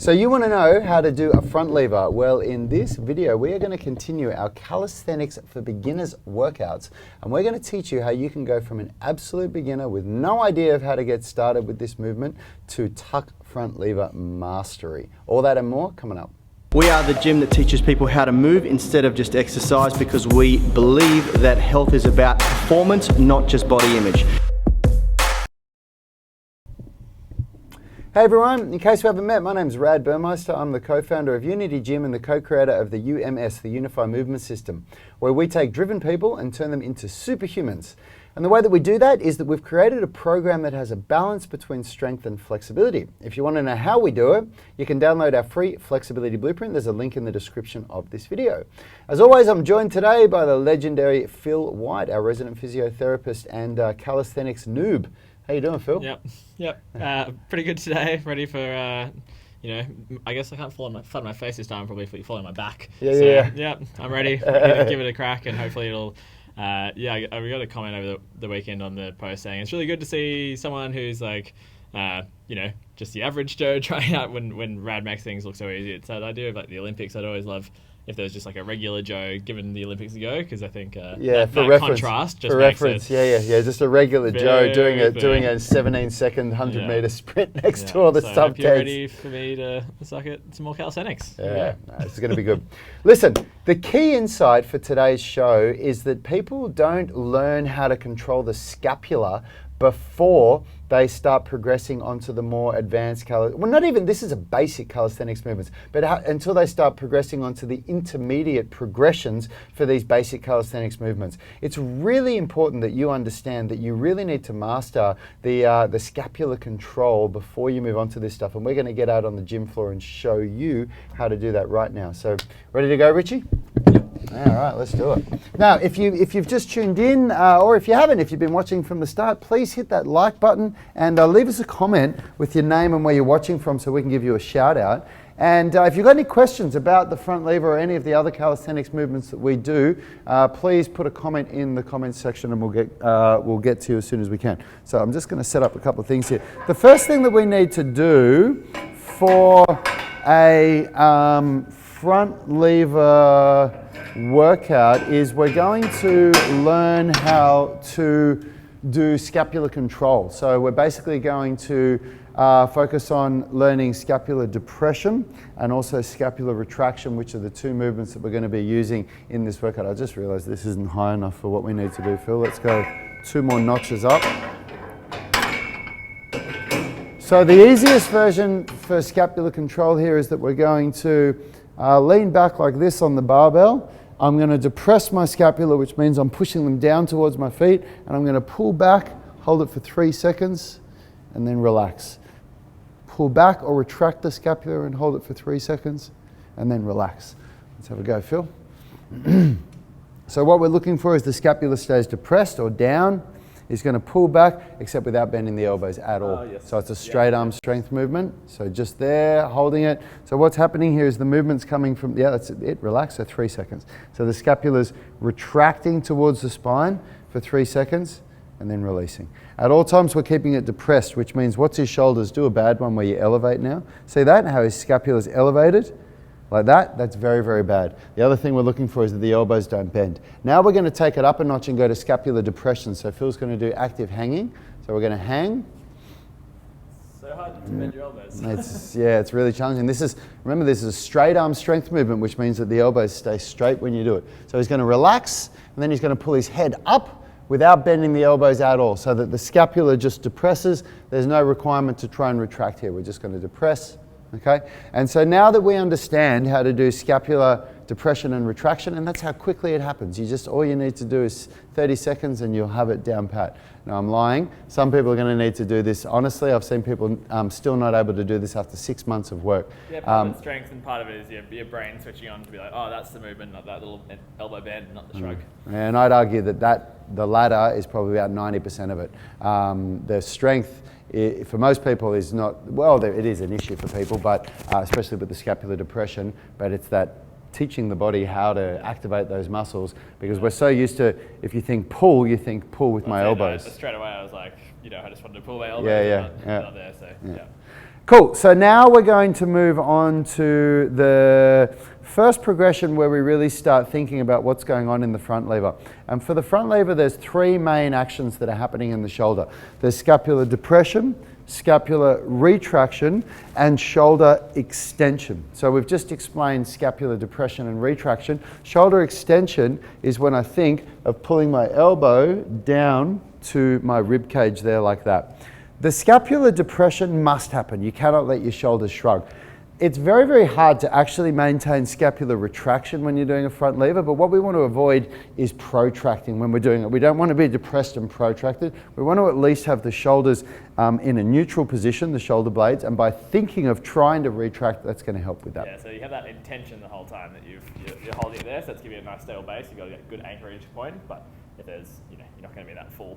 So you want to know how to do a front lever? Well, in this video, we are going to continue our calisthenics for beginners workouts, and we're going to teach you how you can go from an absolute beginner with no idea of how to get started with this movement to tuck front lever mastery. All that and more coming up. We are the gym that teaches people how to move instead of just exercise, because we believe that health is about performance, not just body image. Hey everyone, in case we haven't met, my name's Rad Burmeister. I'm the co-founder of Unity Gym and the co-creator of the UMS, the Unified Movement System, where we take driven people and turn them into superhumans. And the way that we do that is that we've created a program that has a balance between strength and flexibility. If you want to know how we do it, you can download our free flexibility blueprint. There's a link in the description of this video. As always, I'm joined today by the legendary Phil White, our resident physiotherapist and calisthenics noob. How you doing, Phil? Yep. Pretty good today. Ready for, I guess I can't fall on my face this time. Probably fall on my back. Yeah. I'm ready. Give it a crack, and hopefully it'll. We got a comment over the weekend on the post saying it's really good to see someone who's like, just the average Joe trying out when Rad makes things look so easy. It's that idea of like the Olympics. I'd always love if there was just like a regular Joe given the Olympics a go, because I think that contrast just makes it just a regular Joe doing a 17-second 100-meter sprint next to all the sub-10s. Hope you're ready for me to suck at some more calisthenics. Yeah, this is going to be good. Listen, the key insight for today's show is that people don't learn how to control the scapula before they start progressing onto the more advanced this is a basic calisthenics movements, but until they start progressing onto the intermediate progressions for these basic calisthenics movements. It's really important that you understand that you really need to master the scapular control before you move on to this stuff, and we're going to get out on the gym floor and show you how to do that right now. So, ready to go, Richie? All right, let's do it. Now, if you've just tuned in, or if you haven't, if you've been watching from the start, please hit that like button and leave us a comment with your name and where you're watching from so we can give you a shout out. And if you've got any questions about the front lever or any of the other calisthenics movements that we do, please put a comment in the comments section and we'll get to you as soon as we can. So I'm just going to set up a couple of things here. The first thing that we need to do for a front lever workout is we're going to learn how to do scapular control. So we're basically going to focus on learning scapular depression and also scapular retraction, which are the two movements that we're going to be using in this workout. I just realized this isn't high enough for what we need to do, Phil. Let's go 2 more notches up. So the easiest version for scapular control here is that we're going to lean back like this on the barbell. I'm going to depress my scapula, which means I'm pushing them down towards my feet, and I'm going to pull back, hold it for 3 seconds, and then relax. Pull back or retract the scapula and hold it for 3 seconds, and then relax. Let's have a go, Phil. So what we're looking for is the scapula stays depressed or down. He's going to pull back, except without bending the elbows at all. Yes. So it's a straight arm strength movement. So just there, holding it. So what's happening here is the movement's coming from, that's it, relax, so 3 seconds. So the scapula's retracting towards the spine for 3 seconds and then releasing. At all times we're keeping it depressed, which means what's his shoulders? Do a bad one where you elevate now. See that, how his scapula's elevated? Like that, that's very, very bad. The other thing we're looking for is that the elbows don't bend. Now we're going to take it up a notch and go to scapular depression. So Phil's going to do active hanging. So we're going to hang. So hard to bend your elbows. It's really challenging. Remember, this is a straight arm strength movement, which means that the elbows stay straight when you do it. So he's going to relax, and then he's going to pull his head up without bending the elbows at all, so that the scapula just depresses. There's no requirement to try and retract here. We're just going to depress. Okay, and so now that we understand how to do scapular depression and retraction, and that's how quickly it happens. All you need to do is 30 seconds and you'll have it down pat. Now I'm lying. Some people are going to need to do this. Honestly, I've seen people still not able to do this after 6 months of work. Yeah, part of it's strength and part of it is your brain switching on to be like, oh, that's the movement, not that little elbow bend, not the shrug. And I'd argue that the latter is probably about 90% of it. The strength, for most people, is not, well, it is an issue for people, but especially with the scapular depression, but it's that teaching the body how to activate those muscles, because we're so used to, if you think pull with my elbows. Straight away I was like, I just wanted to pull my elbows. Not there, so. Cool. So now we're going to move on to the first progression where we really start thinking about what's going on in the front lever. And for the front lever, there's three main actions that are happening in the shoulder. There's scapular depression, scapular retraction, and shoulder extension. So we've just explained scapular depression and retraction. Shoulder extension is when I think of pulling my elbow down to my rib cage there like that. The scapular depression must happen. You cannot let your shoulders shrug. It's very, very hard to actually maintain scapular retraction when you're doing a front lever, but what we want to avoid is protracting when we're doing it. We don't want to be depressed and protracted. We want to at least have the shoulders in a neutral position, the shoulder blades, and by thinking of trying to retract, that's going to help with that. Yeah, so you have that intention the whole time that you're holding it there, so that's giving you a nice stable base. You've got a good anchorage point, but if there's, you're not going to be in that full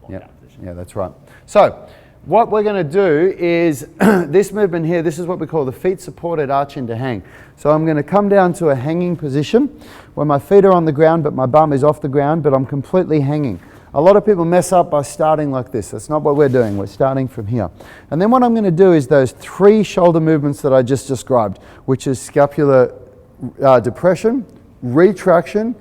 locked-out position. Yeah, that's right. So what we're going to do is this movement here, this is what we call the feet supported arch into hang. So I'm going to come down to a hanging position where my feet are on the ground but my bum is off the ground, but I'm completely hanging. A lot of people mess up by starting like this. That's not what we're doing. We're starting from here. And then what I'm going to do is those three shoulder movements that I just described, which is scapular depression, retraction,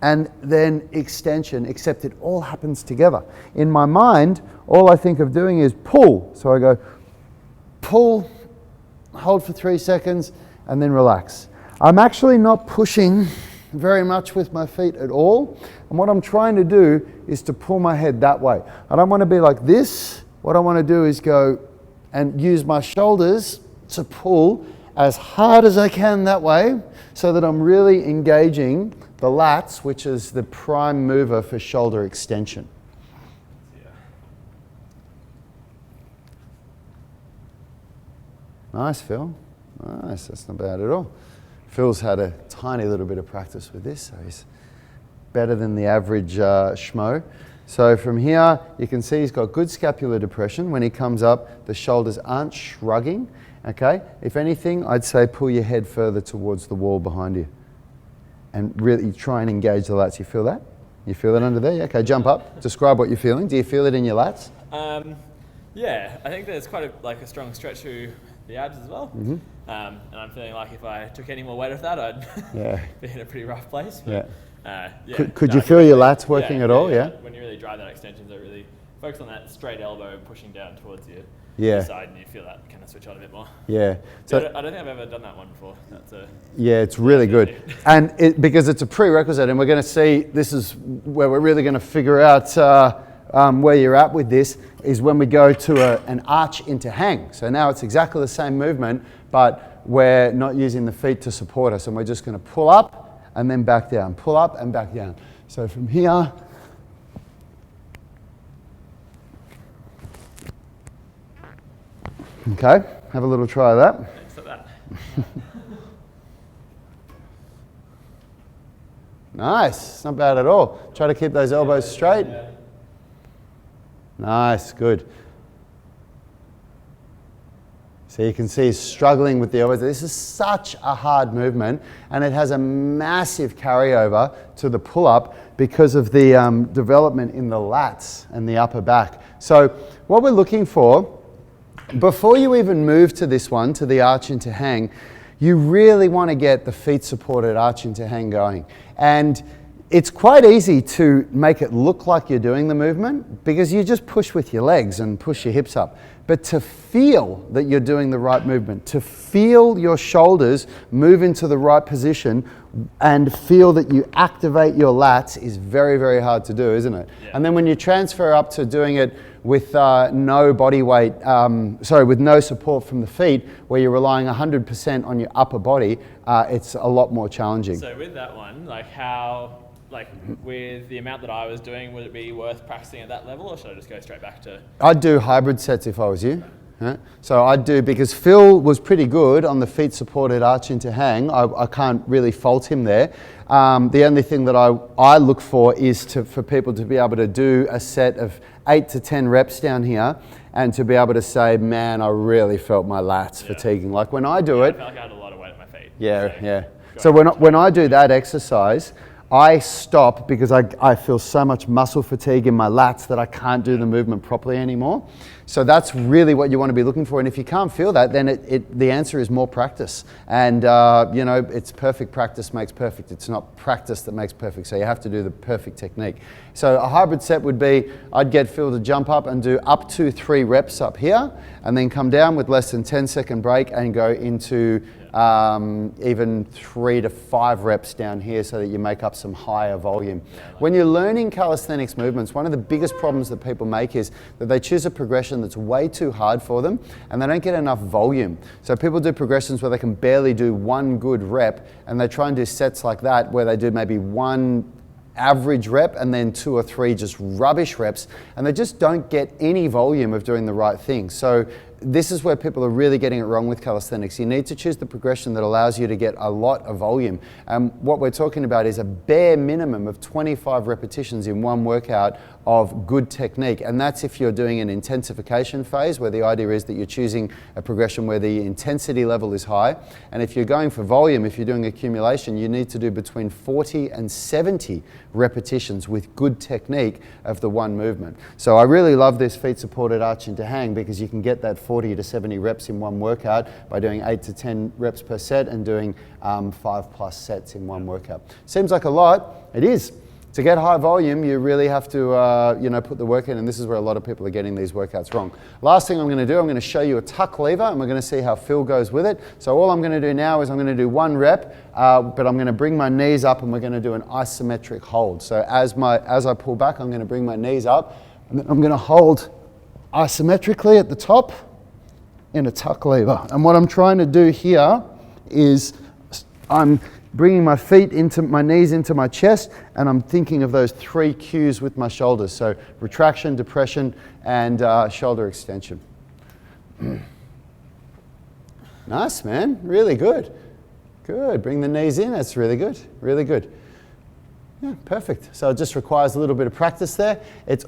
and then extension, except it all happens together. In my mind, all I think of doing is pull. So I go pull, hold for 3 seconds, and then relax. I'm actually not pushing very much with my feet at all. And what I'm trying to do is to pull my head that way. I don't want to be like this. What I want to do is go and use my shoulders to pull as hard as I can that way so that I'm really engaging the lats, which is the prime mover for shoulder extension. Nice, Phil. Nice, that's not bad at all. Phil's had a tiny little bit of practice with this, so he's better than the average schmo. So from here, you can see he's got good scapular depression. When he comes up, the shoulders aren't shrugging, okay? If anything, I'd say pull your head further towards the wall behind you. And really try and engage the lats. You feel that? You feel it under there? Yeah, okay, jump up. Describe what you're feeling. Do you feel it in your lats? Yeah, I think there's quite a strong stretch through the abs as well. Mm-hmm. And I'm feeling like if I took any more weight of that, I'd be in a pretty rough place. But, Could you feel your lats working at all? Yeah. When you really drive that extension, so really focus on that straight elbow pushing down towards your side, and you feel that kind of switch on a bit more. Yeah. So I don't think I've ever done that one before. It's really good. And because it's a prerequisite, and we're going to see, this is where we're really going to figure out where you're at with this, is when we go to an arch into hang. So now it's exactly the same movement, but we're not using the feet to support us, and we're just going to pull up and then back down, pull up and back down. So from here, okay, have a little try of that. Thanks for that. Nice, it's not bad at all. Try to keep those elbows straight. Yeah. Nice, good. So you can see he's struggling with the elbows. This is such a hard movement, and it has a massive carryover to the pull-up because of the development in the lats and the upper back. So what we're looking for, before you even move to this one, to the arch into hang, you really want to get the feet supported arch into hang going. And it's quite easy to make it look like you're doing the movement because you just push with your legs and push your hips up. But to feel that you're doing the right movement, to feel your shoulders move into the right position and feel that you activate your lats is very, very hard to do, isn't it? Yeah. And then when you transfer up to doing it with no body weight, with no support from the feet, where you're relying 100% on your upper body, it's a lot more challenging. So with that one, with the amount that I was doing, would it be worth practicing at that level, or should I just go straight back to? I'd do hybrid sets if I was you. So I'd do, because Phil was pretty good on the feet supported arch into hang. I can't really fault him there. The only thing that I look for is for people to be able to do a set of 8 to 10 reps down here and to be able to say, man, I really felt my lats fatiguing. Like when I do it. I felt like I had a lot of weight at my feet. So when I do that exercise, I stop because I feel so much muscle fatigue in my lats that I can't do the movement properly anymore. So that's really what you want to be looking for. And if you can't feel that, then the answer is more practice. And you know, it's perfect practice makes perfect. It's not practice that makes perfect. So you have to do the perfect technique. So a hybrid set would be, I'd get Phil to jump up and do up to 3 reps up here, and then come down with less than 10-second break and go into even 3 to 5 reps down here so that you make up some higher volume. When you're learning calisthenics movements, one of the biggest problems that people make is that they choose a progression that's way too hard for them and they don't get enough volume. So people do progressions where they can barely do 1 good rep, and they try and do sets like that where they do maybe 1 average rep and then 2 or 3 just rubbish reps, and they just don't get any volume of doing the right thing. So this is where people are really getting it wrong with calisthenics. You need to choose the progression that allows you to get a lot of volume. And what we're talking about is a bare minimum of 25 repetitions in one workout of good technique. And that's if you're doing an intensification phase, where the idea is that you're choosing a progression where the intensity level is high. And if you're going for volume, if you're doing accumulation, you need to do between 40 and 70 repetitions with good technique of the one movement. So I really love this feet supported arch into hang, because you can get that 40 to 70 reps in one workout by doing 8 to 10 reps per set and doing 5+ sets in one workout. Seems like a lot. It is. To get high volume, you really have to you know, put the work in, and this is where a lot of people are getting these workouts wrong. Last thing I'm going to do, I'm going to show you a tuck lever, and we're going to see how Phil goes with it. So all I'm going to do now is I'm going to do 1 rep, but I'm going to bring my knees up, and we're going to do an isometric hold. So as I pull back, I'm going to bring my knees up, and then I'm going to hold isometrically at the top in a tuck lever. And what I'm trying to do here is I'm bringing my feet into my knees into my chest, and I'm thinking of those 3 cues with my shoulders. So retraction, depression, and shoulder extension. Nice, man. Really good. Good. Bring the knees in. That's really good. Really good. Yeah, perfect. So it just requires a little bit of practice there.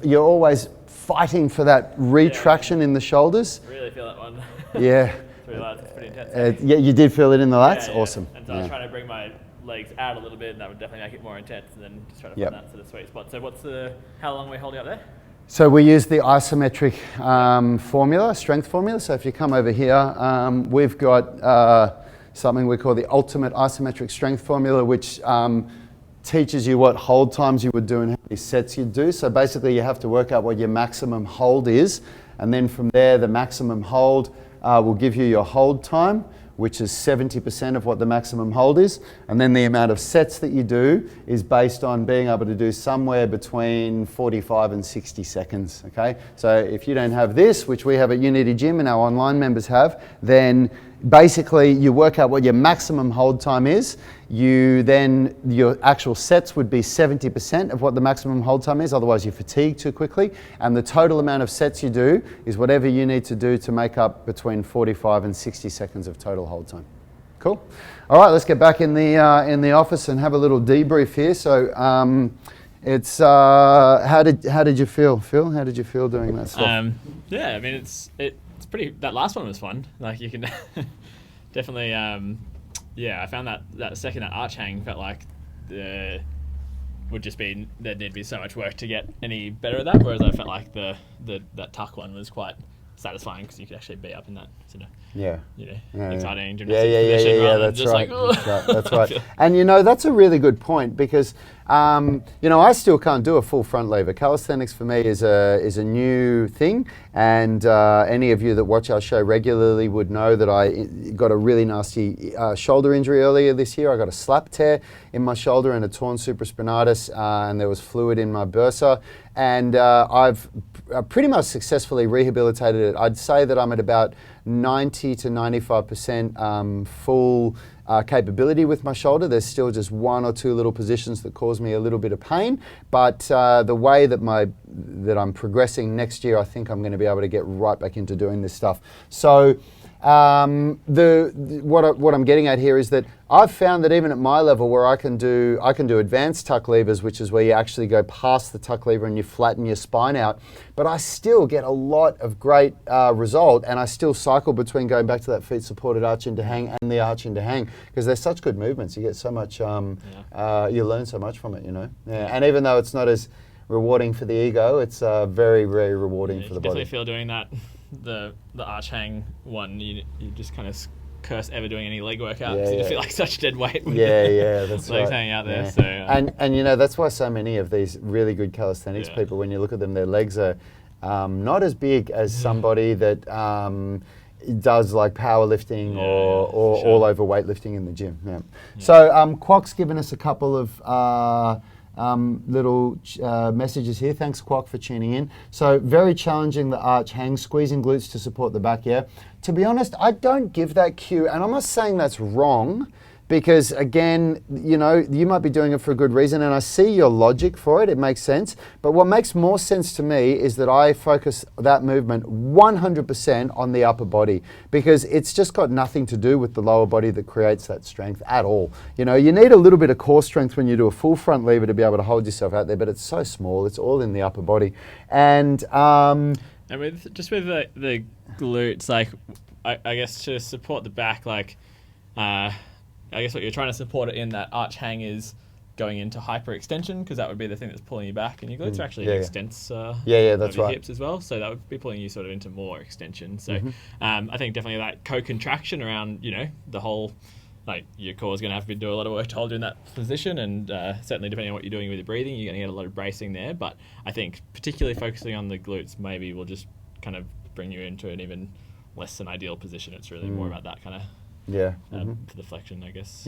You're always fighting for that retraction in the shoulders. Really feel that one. Yeah. It's pretty intense. Yeah, you did feel it in the lats? Yeah. Awesome. And so I was trying to bring my legs out a little bit, and that would definitely make it more intense, and then just try to find that sort of sweet spot. So how long are we holding up there? So we use the isometric formula, strength formula. So if you come over here, we've got something we call the ultimate isometric strength formula, which teaches you what hold times you would do and how many sets you'd do. So basically you have to work out what your maximum hold is, and then from there the maximum hold will give you your hold time, which is 70% of what the maximum hold is. And then the amount of sets that you do is based on being able to do somewhere between 45 and 60 seconds, okay? So if you don't have this, which we have at Unity Gym and our online members have, then basically you work out what your maximum hold time is. Your actual sets would be 70% of what the maximum hold time is, otherwise you fatigue too quickly. And the total amount of sets you do is whatever you need to do to make up between 45 and 60 seconds of total hold time. Cool. All right, let's get back in the office and have a little debrief here. So it's how did you feel, Phil? How did you feel doing that stuff? Yeah, I mean it's pretty. That last one was fun. Like you can definitely. Yeah, I found that second arch hang felt like would just be there'd need to be so much work to get any better at that. Whereas I felt like that tuck one was quite satisfying because you could actually be up in that sort of exciting gymnastics position. Yeah. That's right. That's right. And that's a really good point because I still can't do a full front lever. Calisthenics for me is a new thing, and any of you that watch our show regularly would know that I got a really nasty shoulder injury earlier this year. I got a slap tear in my shoulder and a torn supraspinatus, and there was fluid in my bursa, and I've pretty much successfully rehabilitated it. I'd say that I'm at about 90 to 95% full capability with my shoulder. There's still just 1 or 2 little positions that cause me a little bit of pain, but the way that I'm progressing next year, I think I'm going to be able to get right back into doing this stuff. So what I'm getting at here is that I've found that even at my level where I can do advanced tuck levers, which is where you actually go past the tuck lever and you flatten your spine out, but I still get a lot of great result, and I still cycle between going back to that feet supported arch into hang and the arch into hang because they're such good movements. You get so much, you learn so much from it, Yeah. And even though it's not as rewarding for the ego, it's very, very rewarding for the body. Definitely feel doing that, the arch hang one, you just kind of curse ever doing any leg workout because you feel like such dead weight with that's legs right. hanging out there. Yeah. So and you know, that's why so many of these really good calisthenics people, when you look at them, their legs are not as big as somebody that does like powerlifting or all over weightlifting in the gym. So Quok's given us a couple of little messages here. Thanks, Quok, for tuning in. So very challenging, the arch hang, squeezing glutes to support the back. To be honest, I don't give that cue, and I'm not saying that's wrong, because again, you know, you might be doing it for a good reason, and I see your logic for it. It makes sense. But what makes more sense to me is that I focus that movement 100% on the upper body, because it's just got nothing to do with the lower body that creates that strength at all. You know, you need a little bit of core strength when you do a full front lever to be able to hold yourself out there, but it's so small. It's all in the upper body. And with the glutes, like I guess to support the back, like I guess what you're trying to support it in that arch hang is going into hyperextension, because that would be the thing that's pulling you back, and your glutes are actually an extensor that's of your right. hips as well, so that would be pulling you sort of into more extension. So I think definitely that co-contraction around, you know, the whole, like your core is going to have to do a lot of work to hold you in that position, and certainly depending on what you're doing with your breathing, you're going to get a lot of bracing there. But I think particularly focusing on the glutes maybe will just kind of bring you into an even less than ideal position. It's really more about that kind of for the flexion, I guess.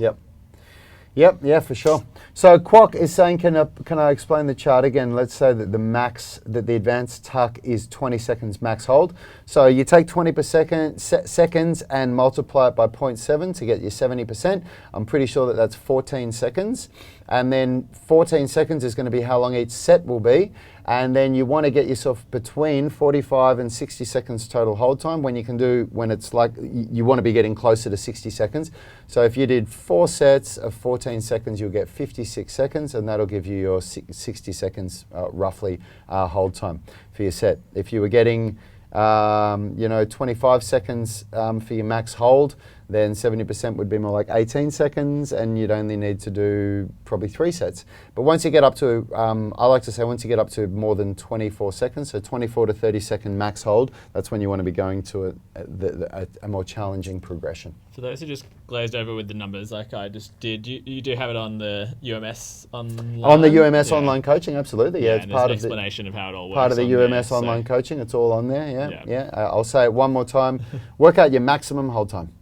Yeah, for sure. So Quok is saying, can I explain the chart again? Let's say that the advanced tuck is 20 seconds max hold. So you take 20 seconds and multiply it by 0.7 to get your 70%. I'm pretty sure that that's 14 seconds. And then 14 seconds is going to be how long each set will be. And then you want to get yourself between 45 and 60 seconds total hold time when it's like, you want to be getting closer to 60 seconds. So if you did 4 sets of 14 seconds, you'll get 56 seconds, and that'll give you your 60 seconds roughly hold time for your set. If you were getting 25 seconds for your max hold, then 70% would be more like 18 seconds, and you'd only need to do probably 3 sets. But once you get up to, I like to say, once you get up to more than 24 seconds, so 24 to 30 second max hold, that's when you want to be going to a more challenging progression. For those who just glazed over with the numbers like I just did, you do have it on the UMS online? On the UMS online coaching, absolutely. Yeah, it's part of the explanation of how it all works. Part of the UMS online coaching, it's all on there. I'll say it one more time. Work out your maximum hold time.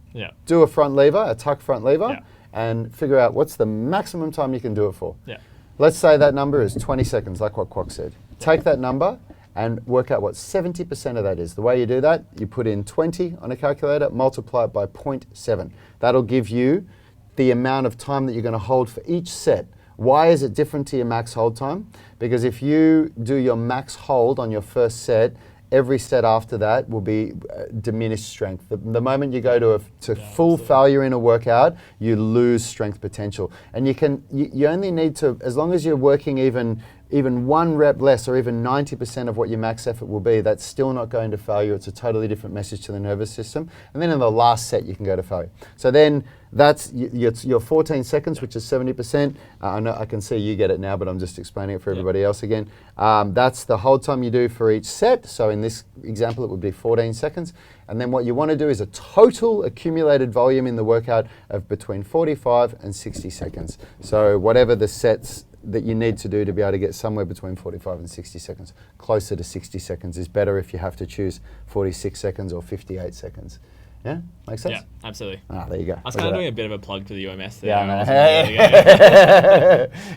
Do a front lever, a tuck front lever, and figure out what's the maximum time you can do it for. Let's say that number is 20 seconds, like what Quok said. Take that number and work out what 70% of that is. The way you do that, you put in 20 on a calculator, multiply it by 0.7. That'll give you the amount of time that you're going to hold for each set. Why is it different to your max hold time? Because if you do your max hold on your first set, every set after that will be diminished strength. The moment you go to full failure in a workout, you lose strength potential. And you only need to, as long as you're working even 1 rep less, or even 90% of what your max effort will be, that's still not going to failure. It's a totally different message to the nervous system. And then in the last set, you can go to failure. So then that's your 14 seconds, which is 70%. I know I can see you get it now, but I'm just explaining it for everybody else again. That's the hold time you do for each set. So in this example, it would be 14 seconds. And then what you want to do is a total accumulated volume in the workout of between 45 and 60 seconds. So whatever the sets that you need to do to be able to get somewhere between 45 and 60 seconds. Closer to 60 seconds is better if you have to choose 46 seconds or 58 seconds. Yeah? Make sense? Yeah, absolutely. There you go. I was kind of doing a bit of a plug for the UMS there.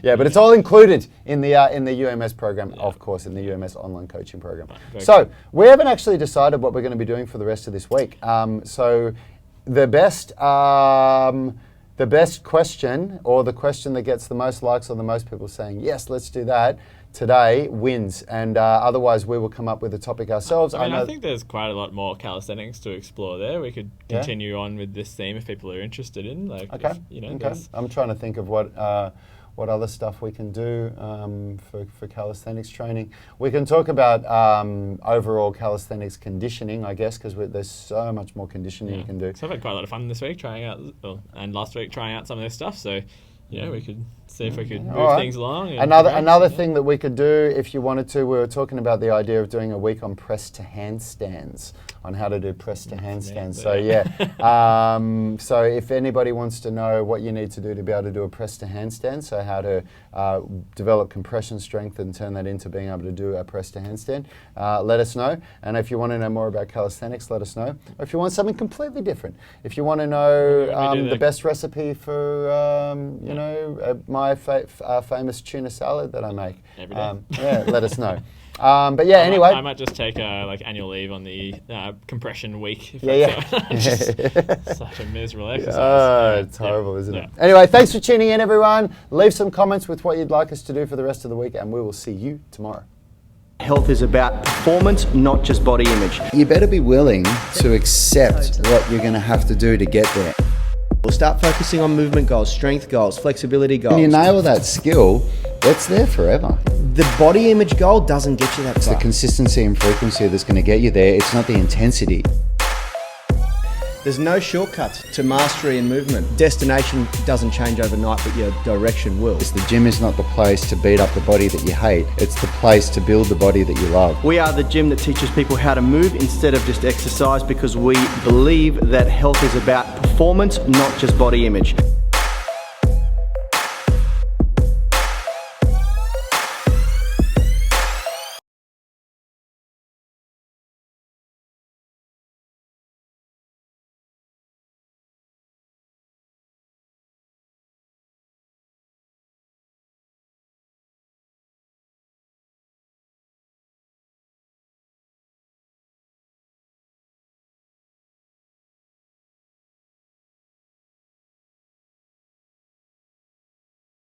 Yeah, but it's all included in the UMS program, of course, in the UMS online coaching program. So we haven't actually decided what we're going to be doing for the rest of this week. So the best question, or the question that gets the most likes or the most people saying, yes, let's do that, today wins. And otherwise, we will come up with a topic ourselves. I think there's quite a lot more calisthenics to explore there. We could continue on with this theme if people are interested in. Okay. I'm trying to think of what other stuff we can do for calisthenics training. We can talk about overall calisthenics conditioning, I guess, because there's so much more conditioning you can do. So I've had quite a lot of fun this week and last week trying out some of this stuff. So yeah, we could see if we could move All right. things along. And Another thing that we could do if you wanted to, we were talking about the idea of doing a week on press to handstands, on how to do press to handstands. So yeah, so if anybody wants to know what you need to do to be able to do a press to handstand, so how to develop compression strength and turn that into being able to do a press to handstand, let us know. And if you want to know more about calisthenics, let us know. Or if you want something completely different, if you want to know the best recipe for you know my famous tuna salad that I make, every day. Yeah, let us know. But yeah, anyway. I might just take like annual leave on the compression week. If Yeah. Such a miserable exercise. Oh, it's horrible, isn't it? Anyway, thanks for tuning in, everyone. Leave some comments with what you'd like us to do for the rest of the week, and we will see you tomorrow. Health is about performance, not just body image. You better be willing to accept what you're going to have to do to get there. We'll start focusing on movement goals, strength goals, flexibility goals. When you nail that skill, it's there forever. The body image goal doesn't get you that It's far. the consistency and frequency that's going to get you there. It's not the intensity. There's no shortcuts to mastery and movement. Destination doesn't change overnight, but your direction will. The gym is not the place to beat up the body that you hate. It's the place to build the body that you love. We are the gym that teaches people how to move instead of just exercise, because we believe that health is about performance, not just body image.